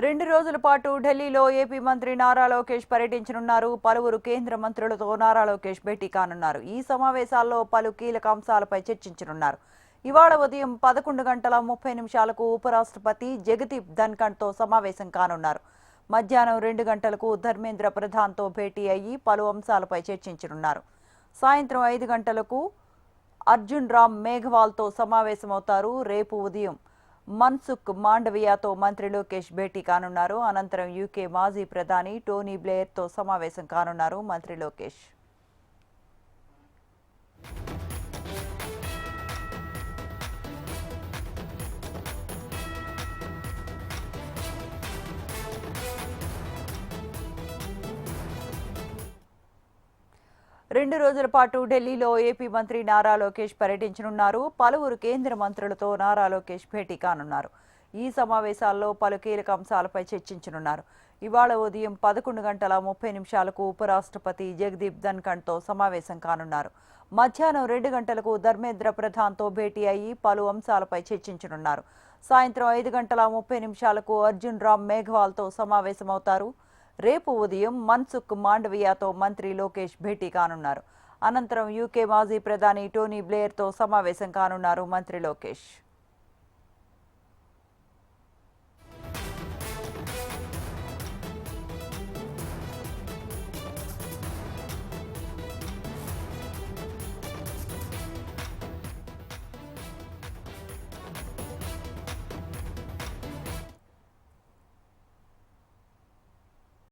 2 రోజుల పాటు ఢిల్లీలో ఏపీ మంత్రి నారా లోకేష్ పర్యటించనున్నారు. పలువురు కేంద్ర మంత్రులతో నారా లోకేష్ భేటీ కానున్నారు. ఈ సమావేశాల్లో పలు కీలక అంశాలపై చర్చించనున్నారు. ఇవాళ ఉదయం 11:30 ఉపరాష్ట్రపతి జగదీప్ ధన్ఖడ్తో సమావేశం కానున్నారు. మధ్యాహ్నం 2 గంటలకు ధర్మేంద్ర ప్రధాన్తో భేటీ అయ్యి పలు అంశాలపై చర్చించనున్నారు. సాయంత్రం 5 గంటలకు అర్జున్ రామ్ మేఘవాల్తో సమావేశమవుతారు. రేపు ఉదయం మన్సుఖ్ మాండవియాతో మంత్రి లోకేష్ భేటీ కానున్నారు. అనంతరం యూకే మాజీ ప్రధాని టోనీ బ్లేయర్తో సమావేశం కానున్నారు మంత్రి లోకేష్. రెండు రోజుల పాటు ఢిల్లీలో ఏపీ మంత్రి నారా లోకేష్ పర్యటించనున్నారు. పలువురు కేంద్ర మంత్రులతో నారా లోకేష్ భేటీ కానున్నారు. ఈ సమావేశాల్లో పలు కీలక అంశాలపై చర్చించనున్నారు. ఇవాళ ఉదయం 11:30 ఉపరాష్ట్రపతి జగదీప్ ధన్ఖడ్తో సమావేశం కానున్నారు. మధ్యాహ్నం 2 గంటలకు ధర్మేంద్ర ప్రధాన్తో భేటీ అయ్యి పలు అంశాలపై చర్చించనున్నారు. సాయంత్రం 5:30 అర్జున్ రామ్ మేఘవాల్తో సమావేశమవుతారు. రేపు ఉదయం మన్సుఖ్ మాండవియాతో మంత్రి లోకేష్ భేటీ కానున్నారు. అనంతరం యూకే మాజీ ప్రధాని టోనీ బ్లేయర్తో సమావేశం కానున్నారు మంత్రి లోకేష్.